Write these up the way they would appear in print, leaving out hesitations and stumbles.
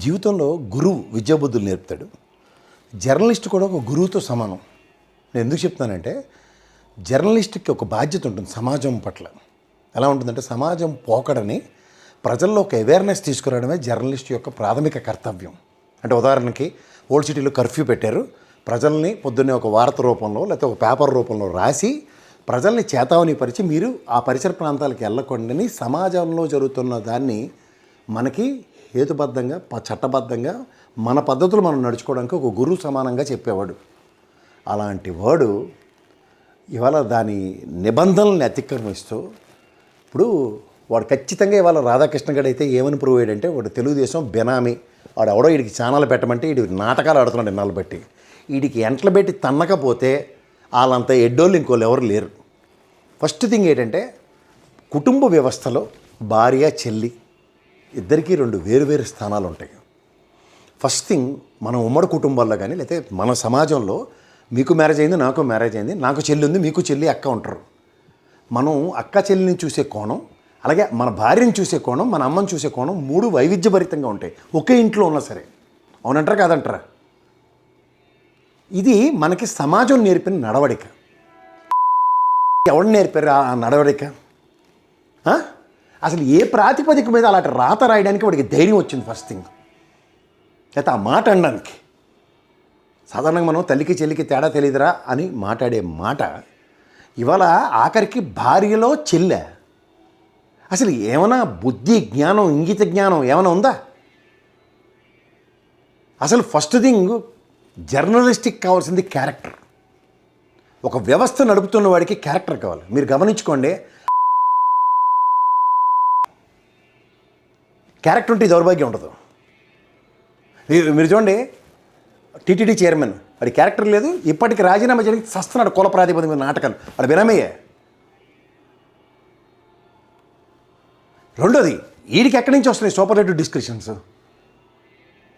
జీవితంలో గురువు విద్యాబుద్ధులు నేర్పుతాడు. జర్నలిస్ట్ కూడా ఒక గురువుతో సమానం. నేను ఎందుకు చెప్తున్నానంటే, జర్నలిస్ట్కి ఒక బాధ్యత ఉంటుంది సమాజం పట్ల. ఎలా ఉంటుందంటే, సమాజం పోకడని ప్రజల్లో ఒక అవేర్నెస్ తీసుకురావడమే జర్నలిస్ట్ యొక్క ప్రాథమిక కర్తవ్యం. అంటే ఉదాహరణకి ఓల్డ్ సిటీలో కర్ఫ్యూ పెట్టారు. ప్రజల్ని పొద్దున్నే ఒక వార్త రూపంలో లేకపోతే ఒక పేపర్ రూపంలో రాసి ప్రజల్ని చేతావని పరిచి మీరు ఆ పరిసర ప్రాంతాలకు వెళ్ళకుండాని సమాజంలో జరుగుతున్న దాన్ని మనకి హేతుబద్ధంగా చట్టబద్ధంగా మన పద్ధతులు మనం నడుచుకోవడానికి ఒక గురువు సమానంగా చెప్పేవాడు. అలాంటి వాడు ఇవాళ దాని నిబంధనల్ని అతిక్రమిస్తూ ఇప్పుడు వాడు ఖచ్చితంగా ఇవాళ రాధాకృష్ణ గారు అయితే ఏమని ప్రూవ్ అయ్యాడంటే, వాడు తెలుగుదేశం బెనామీ. వాడు ఎవడో వీడికి ఛానల్ పెట్టమంటే వీడి నాటకాలు ఆడుతున్నాడు ఇన్నాళ్ళు బట్టి. వీడికి ఎంటలు పెట్టి తన్నకపోతే వాళ్ళంతా ఎడ్డోళ్ళు ఇంకోళ్ళు ఎవరు లేరు. ఫస్ట్ థింగ్ ఏంటంటే, కుటుంబ వ్యవస్థలో భార్య చెల్లి ఇద్దరికీ రెండు వేరు స్థానాలు ఉంటాయి. ఫస్ట్ థింగ్, మన ఉమ్మడి కుటుంబాల్లో కానీ లేకపోతే మన సమాజంలో మీకు మ్యారేజ్ అయింది, నాకు మ్యారేజ్ అయింది, నాకు చెల్లి ఉంది, మీకు చెల్లి అక్క ఉంటారు. మనం అక్క చెల్లిని చూసే కోణం, అలాగే మన భార్యని చూసే కోణం, మన అమ్మని చూసే కోణం మూడు వైవిధ్యభరితంగా ఉంటాయి ఒకే ఇంట్లో ఉన్నా సరే. అవునంటారా కాదంటారా? ఇది మనకి సమాజం నేర్పిన నడవడిక. ఎవరు నేర్పారు ఆ నడవడిక? అసలు ఏ ప్రాతిపదిక మీద అలాంటి రాత రాయడానికి వాడికి ధైర్యం వచ్చింది? ఫస్ట్ థింగ్, లేకపోతే ఆ మాట అనడానికి. సాధారణంగా మనం తల్లికి చెల్లికి తేడా తెలియదురా అని మాట్లాడే మాట ఇవాళ ఆఖరికి భార్యలో చెల్లె. అసలు ఏమైనా బుద్ధి జ్ఞానం ఇంగిత జ్ఞానం ఏమైనా ఉందా? అసలు ఫస్ట్ థింగ్, జర్నలిస్టిక్ కావాల్సింది క్యారెక్టర్. ఒక వ్యవస్థ నడుపుతున్న వాడికి క్యారెక్టర్ కావాలి. మీరు గమనించుకోండి, క్యారెక్టర్ ఉంటే దౌర్భాగ్యం ఉండదు. మీరు చూడండి, టీటీడీ చైర్మన్, వాడి క్యారెక్టర్ లేదు, ఇప్పటికి రాజీనామా చేయడానికి సస్తున్నాడు కుల ప్రాతిపదిక మీద నాటకాలు. వాడు వినమయ్యే. రెండోది, వీడికి ఎక్కడి నుంచి వస్తున్నాయి సూపర్లేటివ్ డిస్క్రిప్షన్స్?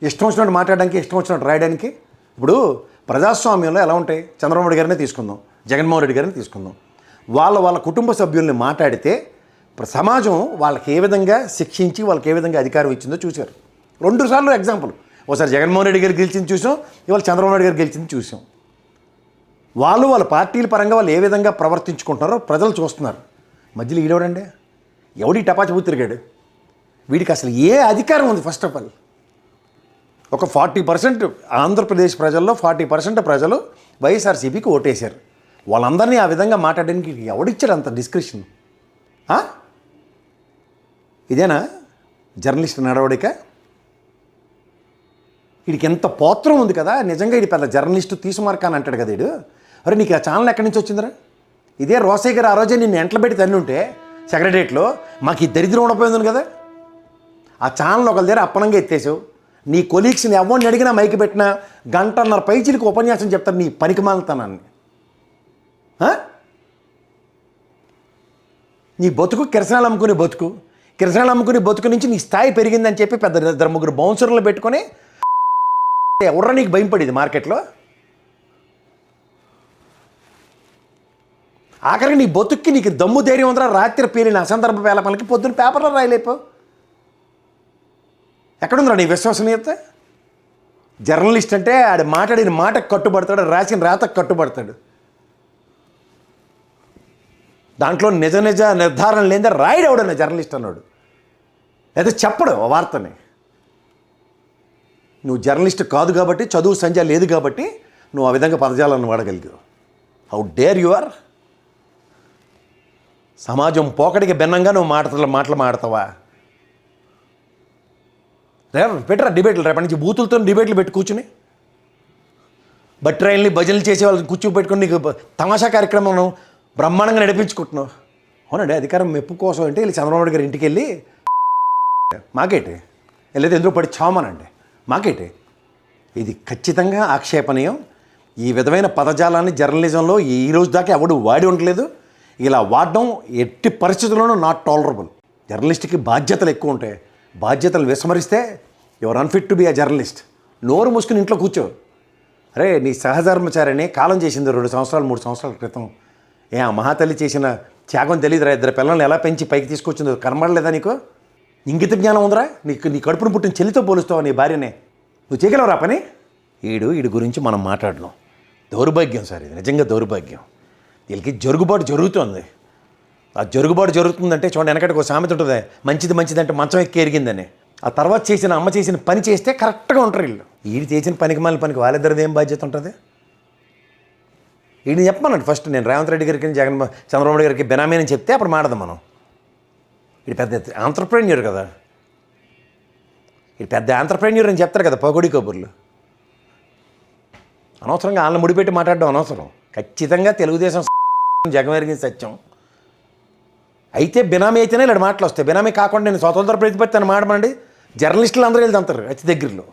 ఇష్టం వచ్చినట్టు మాట్లాడడానికి, ఇష్టం వచ్చినట్టు రాయడానికి. ఇప్పుడు ప్రజాస్వామ్యంలో ఎలా ఉంటాయి? చంద్రబాబు నాయుడు గారినే తీసుకుందాం, జగన్మోహన్ రెడ్డి గారిని తీసుకుందాం. వాళ్ళ కుటుంబ సభ్యుల్ని మాట్లాడితే సమాజం వాళ్ళకి ఏ విధంగా శిక్షించి వాళ్ళకి ఏ విధంగా అధికారం ఇచ్చిందో చూశారు. 2 సార్లు ఎగ్జాంపుల్. ఒకసారి జగన్మోహన్ రెడ్డి గారు గెలిచింది చూసాం, ఇవాళ చంద్రబాబు నాయుడు గారు గెలిచింది చూసాం. వాళ్ళ పార్టీల పరంగా వాళ్ళు ఏ విధంగా ప్రవర్తించుకుంటున్నారో ప్రజలు చూస్తున్నారు. మధ్యలో ఈడవడండి, ఎవడి టపాచి తిరిగాడు? వీడికి అసలు ఏ అధికారం ఉంది? ఫస్ట్ ఆఫ్ ఆల్, ఒక 40% ఆంధ్రప్రదేశ్ ప్రజల్లో 40% ప్రజలు వైఎస్ఆర్సీపీకి ఓటేశారు. వాళ్ళందరినీ ఆ విధంగా మాట్లాడడానికి ఎవడిచ్చారు అంత డిస్క్రిప్షన్? ఇదేనా జర్నలిస్ట్ నడవడిక? వీడికి ఎంత పోత్రం ఉంది కదా. నిజంగా ఇది పెద్ద జర్నలిస్టు తీసుమార్క అని అంటాడు కదా వీడు. అరే, నీకు ఆ ఛానల్ ఎక్కడి నుంచి వచ్చిందిరా? ఇదే రోసయ్య గారు ఆ రోజే నిన్ను ఎంటలు పెట్టి తన్ని ఉంటే సెక్రటరియట్లో మాకు ఈ దరిద్రం ఉండపోయింది కదా. ఆ ఛానల్ ఒకరి దగ్గర అప్పనంగా ఎత్తేసావు. నీ కొలీగ్స్ని ఎవరిని అడిగినా మైకి పెట్టినా 1.5 పైచీలకు ఉపన్యాసం చెప్తారు నీ పనికిమాలతనాన్ని. నీ బతుకు కిరసనాలు అమ్ముకుని బతుకు, కిరసనాలు అమ్ముకుని బతుకు నుంచి నీ స్థాయి పెరిగిందని చెప్పి పెద్ద 2-3 బౌన్సర్లు పెట్టుకొని ఎవడరా నీకు భయం పడేది మార్కెట్లో? ఆఖరికి నీ బతుక్కి నీకు దమ్ము ధైర్యం ఉందరా? రాత్రి పేలిన అసందర్భ పేలపలకి పొద్దున్న పేపర్లో రాయలేపు. ఎక్కడుందిరా నీ విశ్వసనీయత? జర్నలిస్ట్ అంటే ఆడు మాట్లాడిన మాటకు కట్టుబడతాడు, రాసిన రాతకు కట్టుబడతాడు. దాంట్లో నిజ నిర్ధారణ లేదా రాయడు ఎవడన్నా జర్నలిస్ట్ అన్నాడు, లేదా చెప్పడు ఆ వార్తని. నువ్వు జర్నలిస్ట్ కాదు కాబట్టి, చదువు సంధ్య లేదు కాబట్టి నువ్వు ఆ విధంగా పదజాలను వాడగలిగావు. How dare you are? సమాజం పోకడికి భిన్నంగా నువ్వు మాటలు మాడతావా? పెట్టరా డిబేట్లు, రేపటి నుంచి బూతులతో డిబేట్లు పెట్టి కూర్చుని బట్రాయిల్ని భజనలు చేసే వాళ్ళని కూర్చోబెట్టుకుని నీకు తమాషా కార్యక్రమం బ్రహ్మాండంగా నడిపించుకుంటున్నావు. అవునండి, అధికారం మెప్పు కోసం అంటే వెళ్ళి చంద్రబాబు నాయుడు గారి ఇంటికి వెళ్ళి మాకేటి లేదా ఎందుకు పడి చావమనండి, మాకేటి? ఇది ఖచ్చితంగా ఆక్షేపణీయం. ఈ విధమైన పదజాలాన్ని జర్నలిజంలో ఈ రోజు దాకా ఎవడు వాడి ఉండలేదు. ఇలా వాడడం ఎట్టి పరిస్థితుల్లోనూ నాట్ టాలరబుల్. జర్నలిస్ట్కి బాధ్యతలు ఎక్కువ ఉంటాయి. బాధ్యతలు విస్మరిస్తే your unfit to be a journalist. నోరు మూసుకుని ఇంట్లో కూర్చో. అరే, నీ సహధర్మచారిని కాలం చేసింది 2 సంవత్సరాలు 3 సంవత్సరాల క్రితం. ఆ మహాతల్లి చేసిన త్యాగం తెలియదురా? 2 పిల్లల్ని ఎలా పెంచి పైకి తీసుకొచ్చిందో కనబడలేదా నీకు? ఇంగిత జ్ఞానం ఉందిరా నీకు? నీ కడుపును పుట్టిన చెల్లితో పోలుస్తావా నీ భార్యనే? నువ్వు చేయగలవురా పని? వీడి గురించి మనం మాట్లాడడం దౌర్భాగ్యం సార్, ఇది నిజంగా దౌర్భాగ్యం. వీళ్ళకి జరుగుబాటు జరుగుతుంది. ఆ జరుగుబాటు జరుగుతుందంటే చూడండి, వెనకటికి ఒక సామెత ఉంటుంది, మంచిది అంటే మంచం ఎక్కి ఎరిగిందని. ఆ తర్వాత అమ్మ చేసిన పని చేస్తే కరెక్ట్గా ఉంటారు వీళ్ళు. వీడు చేసిన పనికి మళ్ళీ పనికి వాళ్ళిద్దరిది ఏం బాధ్యత ఉంటుంది? వీడిని చెప్పమనండి ఫస్ట్. నేను రేవంత్ రెడ్డి గారికి చంద్రబాబు గారికి బెనామీ అని చెప్తే అప్పుడు మాడదాం మనం. వీడు పెద్ద ఆంటర్‌ప్రెన్యూర్ కదా, వీడు పెద్ద ఆంటర్‌ప్రెన్యూర్ అని చెప్తారు కదా పకోడీ కబుర్లు. అనవసరంగా వాళ్ళని ముడిపెట్టి మాట్లాడడం అనవసరం. ఖచ్చితంగా తెలుగుదేశం జగమెరిగిన సత్యం. అయితే బినామీ అయితేనే ఇలాంటి మాటలు వస్తాయి. బినామీ కాకుండా నేను స్వతంత్ర ప్రతిపత్తి అని మాట్లాడమండి, జర్నలిస్టులు అందరూ వెళ్తే అంటారు అతి దగ్గరలో.